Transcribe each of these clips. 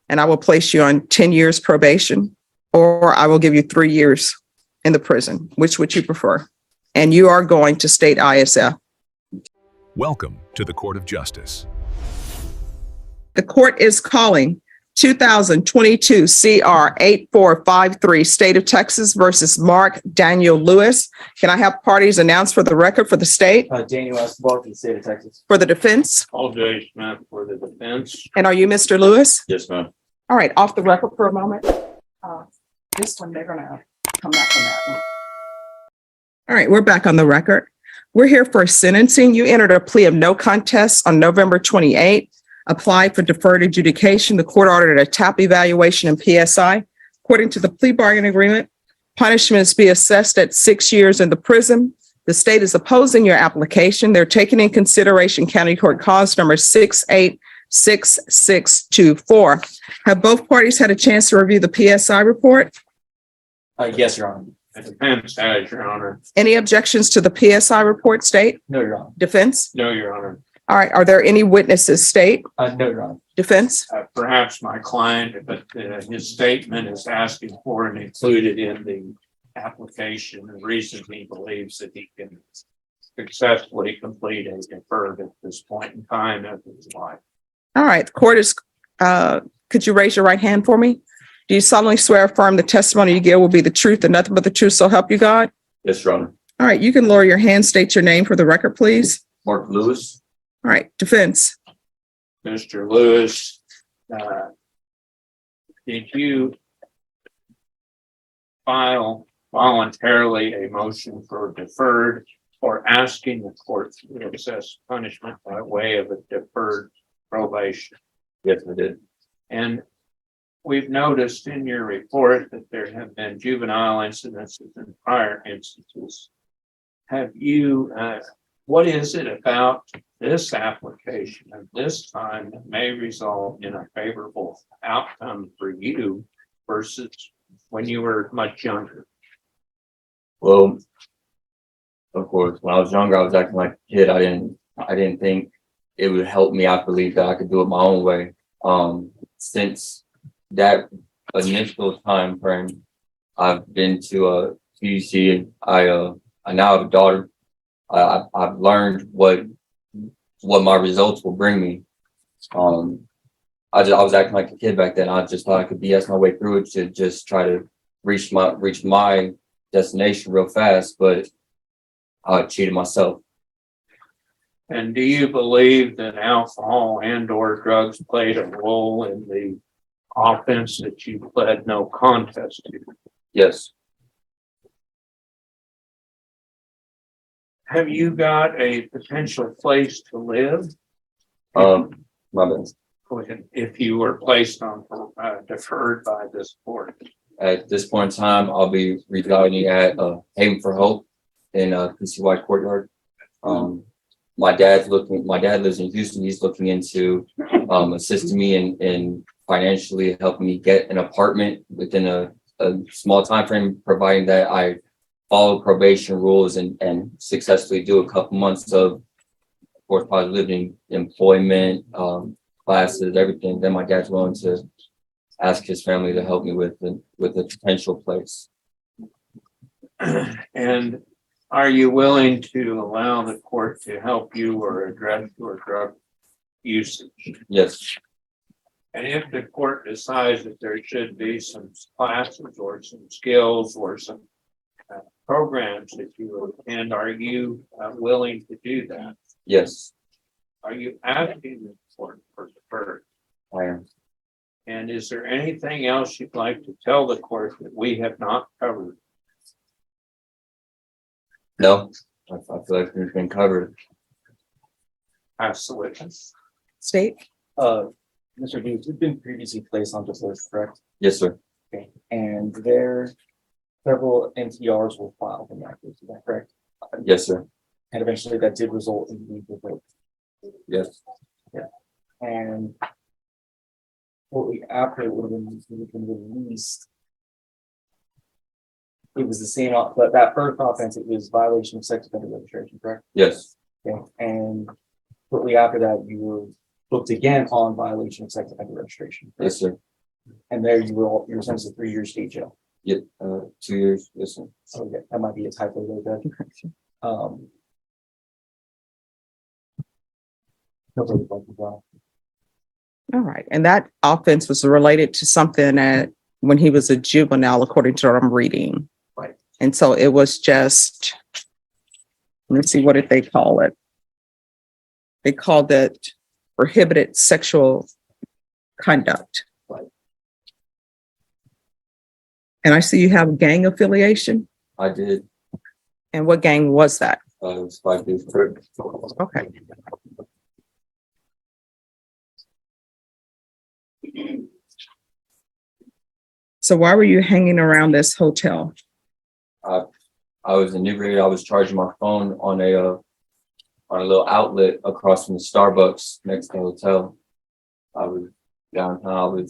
and I will place you on 10 years probation, or I will give you 3 years in the prison. Which would you prefer? And you are going to state ISF. Welcome to the Court of Justice. The court is calling 2022 CR 8453, State of Texas versus Mark Daniel Lewis. Can I have parties announced for the record for the state? Daniel Escobar for the state of Texas. For the defense? All J. Smith for the defense. And are you Mr. Lewis? Yes, ma'am. All right, off the record for a moment. This one, they're gonna come back on that one. All right, we're back on the record. We're here for sentencing. You entered a plea of no contest on November 28th. Applied for deferred adjudication. The court ordered a TAP evaluation and PSI. According to the plea bargaining agreement, punishments be assessed at 6 years in the prison. The state is opposing your application. They're taking in consideration County Court Cause number 686624. Have both parties had a chance to review the PSI report? Yes, Your Honor. The defense has, Your Honor. Any objections to the PSI report, state? No, Your Honor. Defense? No, Your Honor. All right, are there any witnesses, state? No, Your Honor. Defense? Perhaps my client, but his statement is asking for and included in the application. The reason he believes that he can successfully complete a deferred at this point in time of his life. All right, the court is, could you raise your right hand for me? Do you solemnly swear or affirm the testimony you give will be the truth and nothing but the truth, so help you God? Yes, Your Honor. All right, you can lower your hand, state your name for the record, please. Mark Lewis. All right, defense. Mr. Lewis, did you file voluntarily a motion for deferred or asking the court to assess punishment by way of a deferred probation? Yes, I did. And we've noticed in your report that there have been juvenile incidences and prior instances. Have you, what is it about this application at this time that may result in a favorable outcome for you versus when you were much younger? Well, of course, when I was younger, I was acting like a kid. I didn't think it would help me. I believed that I could do it my own way. Since that initial time frame, I've been to a PUC. I now have a daughter. I've learned what my results will bring me. I was acting like a kid back then. I just thought I could BS my way through it to just try to reach my destination real fast, but I cheated myself. And do you believe that alcohol and or drugs played a role in the offense that you pled no contest to? Yes. Have you got a potential place to live? My bad. If you were placed on deferred by this court? At this point in time, I'll be residing at Haven for Hope in PCY Courtyard. My dad lives in Houston. He's looking into assisting me in financially helping me get an apartment within a small time frame, providing that I follow probation rules and successfully do a couple months of course, positive living, employment, classes, everything. Then my dad's willing to ask his family to help me with a potential place. And are you willing to allow the court to help you or address your drug usage? Yes. And if the court decides that there should be some classes or some skills or some programs that you attend, are you willing to do that? Yes. Are you asking the court for deferred? I am. And is there anything else you'd like to tell the court that we have not covered? No, I feel like it's been covered. Ask the witness. State? Mr. Hughes, you've been previously placed on deferred, correct? Yes, sir. Okay. And there several NTRs were filed in that case, is that correct? Yes, sir. And eventually that did result in the deferred. Yes. Yeah. And shortly after it would have been released, it was the same, but that first offense, it was violation of sex offender registration, correct? Yes. Okay. And shortly after that, you were booked again on violation of sex offender registration. Correct? Yes, sir. And there you were sentenced to 3 years state jail. Yeah, 2 years, listen. So yeah, that might be a typo there, Judge. No further questions, Your Honor. All right. And that offense was related to something that when he was a juvenile, according to what I'm reading. Right. And so it was just, let's see, what did they call it? They called it prohibited sexual conduct. Right. And I see you have gang affiliation. I did, And what gang was that? it was 5 days trip. Okay. So why were you hanging around this hotel? I was inebriated. I was charging my phone on a little outlet across from the Starbucks next to the hotel. I was downtown.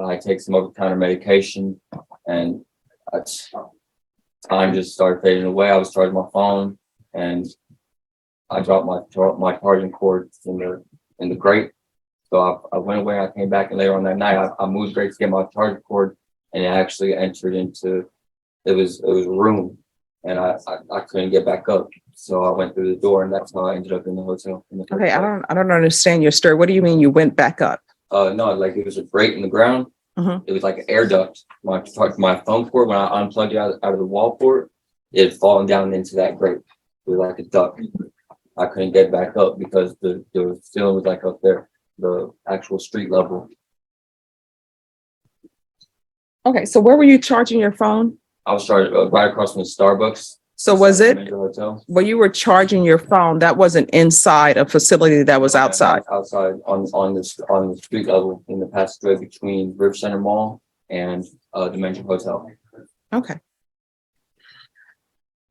I take some over-the-counter medication, and time just started fading away. I was charging my phone, and I dropped my charging cord in the grate. So I went away. I came back, and later on that night, I moved grate to get my charging cord, and it actually entered into it was a room, and I couldn't get back up. So I went through the door, and that's how I ended up in the hotel. Okay, I don't understand your story. What do you mean you went back up? No, like it was a grate in the ground. Mhm. It was like an air duct. My phone cord, when I unplugged it out of the wall port, it had fallen down into that grate. It was like a duct. I couldn't get back up because the ceiling was like up there, the actual street level. Okay, so where were you charging your phone? I was charged right across from the Starbucks. So was it, Major Hotel. when you were charging your phone, that wasn't inside a facility, that was outside? Outside on the street level in the passageway between River Center Mall and Dimension Hotel. Okay.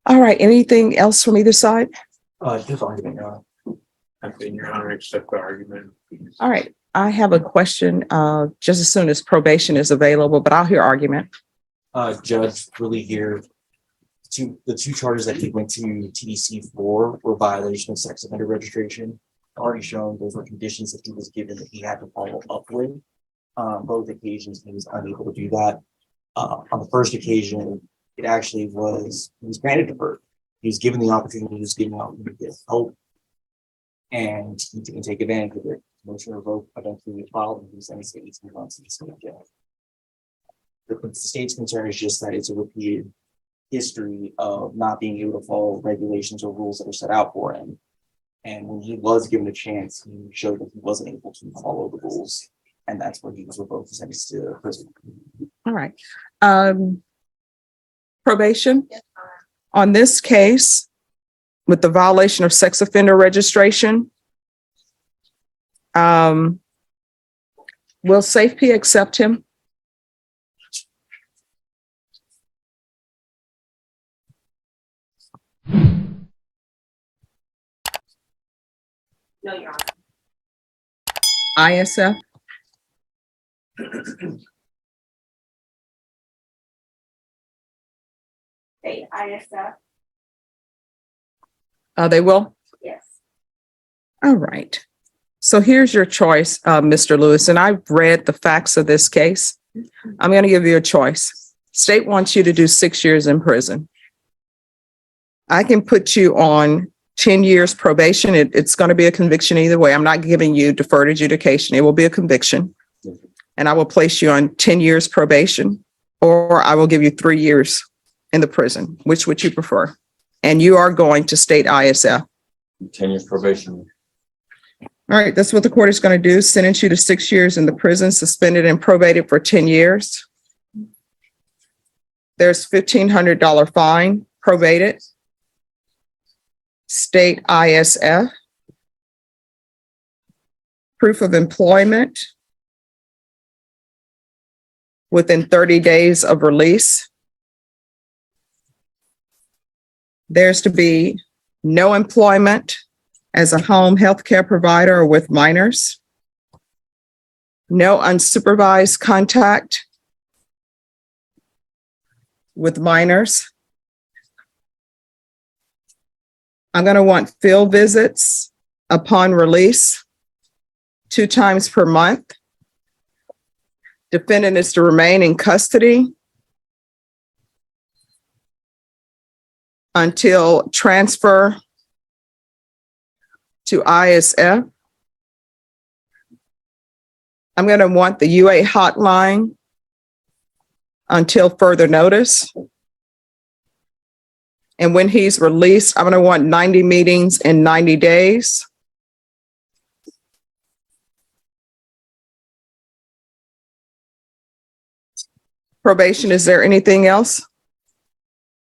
All right, anything else from either side? Just argument, Your Honor. I think Your Honor, accept the argument. All right, I have a question, just as soon as probation is available, but I'll hear argument. Judge, really here, the two charges that he went to TDC for were violation of sex offender registration. Already shown those were conditions that he was given that he had to follow up with. Both occasions he was unable to do that. On the first occasion, it actually was, he was granted deferred. He was given the opportunity, he was given the opportunity to get help. And he didn't take advantage of it. Motion to revoke eventually filed, and he was sentenced to 18 months in state jail. The state's concern is just that it's a repeated history of not being able to follow regulations or rules that are set out for him. And when he was given a chance, he showed that he wasn't able to follow the rules. And that's where he was revoked and sentenced to prison. All right. Probation? On this case, with the violation of sex offender registration, will SAFP accept him? No, Your Honor. ISF? State ISF, They will? yes. All right. So here's your choice, Mr. Lewis, and I've read the facts of this case. I'm going to give you a choice. State wants you to do 6 years in prison. I can put you on 10 years probation. It's going to be a conviction either way. I'm not giving you deferred adjudication. It will be a conviction. And I will place you on 10 years probation, or I will give you 3 years in the prison. Which would you prefer? And you are going to state ISF. 10 years probation. All right, that's what the court is going to do. Sentence you to 6 years in the prison, suspended and probated for 10 years. There's $1,500 fine, probated. State ISF. Proof of employment within 30 days of release. There's to be no employment as a home health care provider or with minors. No unsupervised contact with minors. I'm going to want field visits upon release 2 times per month. Defendant is to remain in custody until transfer to ISF. I'm going to want the UA hotline until further notice. And when he's released, I'm going to want 90 meetings in 90 days. Probation, is there anything else?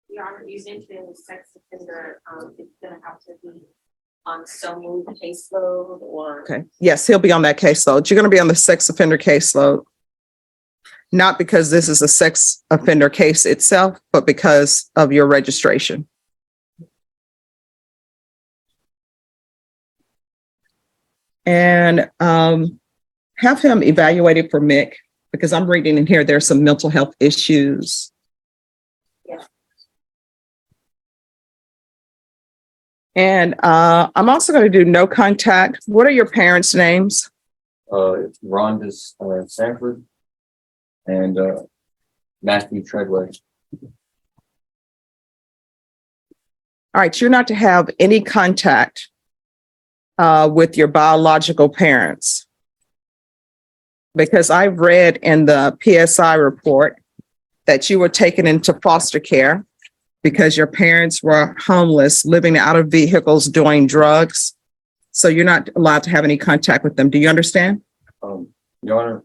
Your Honor, you mentioned the sex offender, it's gonna have to be on some move caseload or. Okay, yes, he'll be on that caseload. You're going to be on the sex offender caseload. Not because this is a sex offender case itself, but because of your registration. And have him evaluated for MIC, because I'm reading in here, there's some mental health issues. Yeah. And I'm also going to do no contact. What are your parents' names? It's Rhonda Sanford and Matthew Treadway. All right, you're not to have any contact with your biological parents. Because I've read in the PSI report that you were taken into foster care because your parents were homeless, living out of vehicles, doing drugs. So you're not allowed to have any contact with them. Do you understand? Your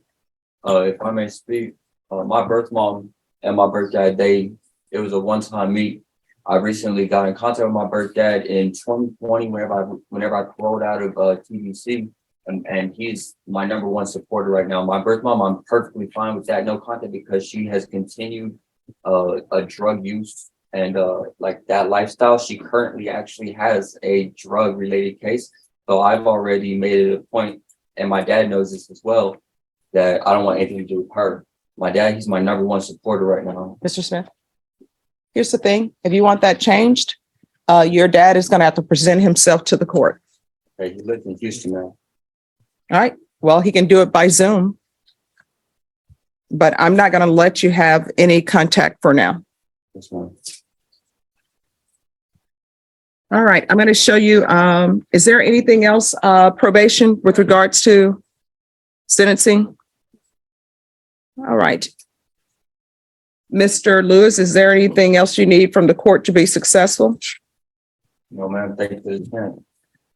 Honor, if I may speak, my birth mom and my birth dad, it was a one-time meet. I recently got in contact with my birth dad in 2020 whenever I paroled out of TDC, and he's my number one supporter right now. My birth mom, I'm perfectly fine with that, no contact, because she has continued a drug use and like that lifestyle. She currently actually has a drug-related case. So I've already made it a point, and my dad knows this as well, that I don't want anything to do with her. My dad, he's my number one supporter right now. Mr. Smith, here's the thing. If you want that changed, your dad is going to have to present himself to the court. Hey, he lives in Houston now. All right. Well, he can do it by Zoom. But I'm not going to let you have any contact for now. Yes, ma'am. All right. I'm going to show you. Is there anything else, probation, with regards to sentencing? All right. Mr. Lewis, is there anything else you need from the court to be successful? No, ma'am. Thank you for the time.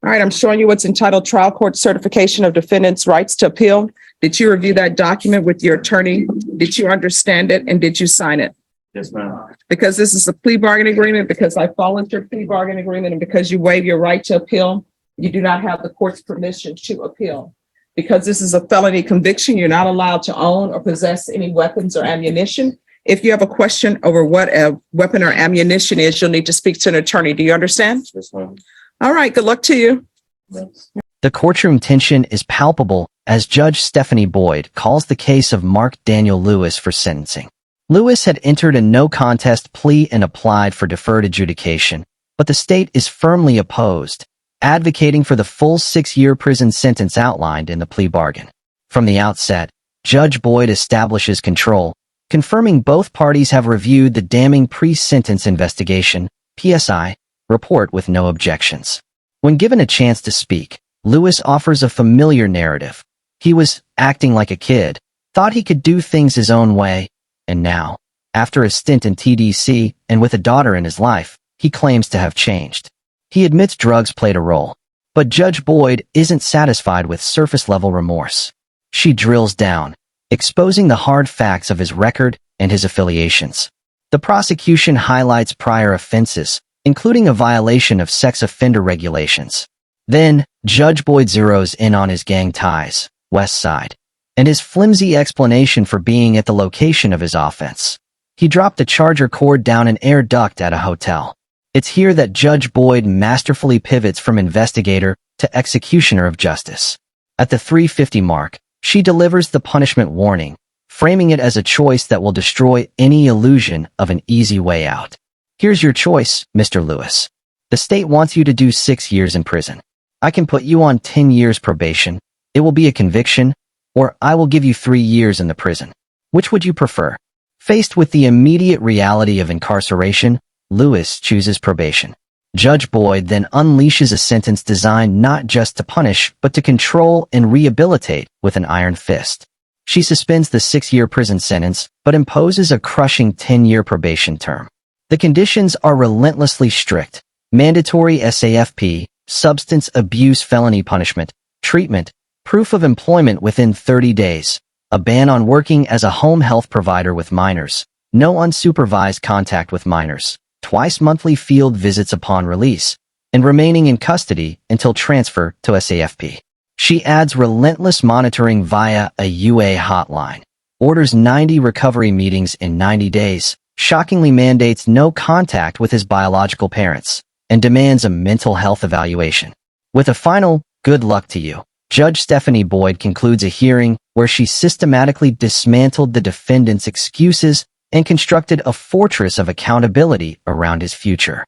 All right, I'm showing you what's entitled Trial Court Certification of Defendant's Rights to Appeal. Did you review that document with your attorney? Did you understand it, and did you sign it? Yes, ma'am. Because this is a plea bargaining agreement, because I followed your plea bargaining agreement, and because you waive your right to appeal, you do not have the court's permission to appeal. Because this is a felony conviction, you're not allowed to own or possess any weapons or ammunition. If you have a question over what a weapon or ammunition is, you'll need to speak to an attorney. Do you understand? Yes, ma'am. All right, good luck to you. Yes. The courtroom tension is palpable as Judge Stephanie Boyd calls the case of Mark Daniel Lewis for sentencing. Lewis had entered a no-contest plea and applied for deferred adjudication, but the state is firmly opposed, advocating for the full 6-year prison sentence outlined in the plea bargain. From the outset, Judge Boyd establishes control, confirming both parties have reviewed the damning pre-sentence investigation, PSI, report with no objections. When given a chance to speak, Lewis offers a familiar narrative. He was acting like a kid, thought he could do things his own way, and now, after a stint in TDC and with a daughter in his life, he claims to have changed. He admits drugs played a role, but Judge Boyd isn't satisfied with surface-level remorse. She drills down, exposing the hard facts of his record and his affiliations. The prosecution highlights prior offenses, including a violation of sex offender regulations. Then, Judge Boyd zeroes in on his gang ties, West Side, and his flimsy explanation for being at the location of his offense. He dropped a charger cord down an air duct at a hotel. It's here that Judge Boyd masterfully pivots from investigator to executioner of justice. At the 350 mark, she delivers the punishment warning, framing it as a choice that will destroy any illusion of an easy way out. Here's your choice, Mr. Lewis. The state wants you to do 6 years in prison. I can put you on 10 years probation. It will be a conviction, or I will give you 3 years in the prison. Which would you prefer? Faced with the immediate reality of incarceration, Lewis chooses probation. Judge Boyd then unleashes a sentence designed not just to punish, but to control and rehabilitate with an iron fist. She suspends the 6-year prison sentence, but imposes a crushing 10-year probation term. The conditions are relentlessly strict: mandatory SAFP, substance abuse felony punishment, treatment, proof of employment within 30 days, a ban on working as a home health provider with minors, no unsupervised contact with minors, twice monthly field visits upon release, and remaining in custody until transfer to SAFP. She adds relentless monitoring via a UA hotline, orders 90 recovery meetings in 90 days, shockingly mandates no contact with his biological parents, and demands a mental health evaluation. With a final, "Good luck to you," Judge Stephanie Boyd concludes a hearing where she systematically dismantled the defendant's excuses and constructed a fortress of accountability around his future.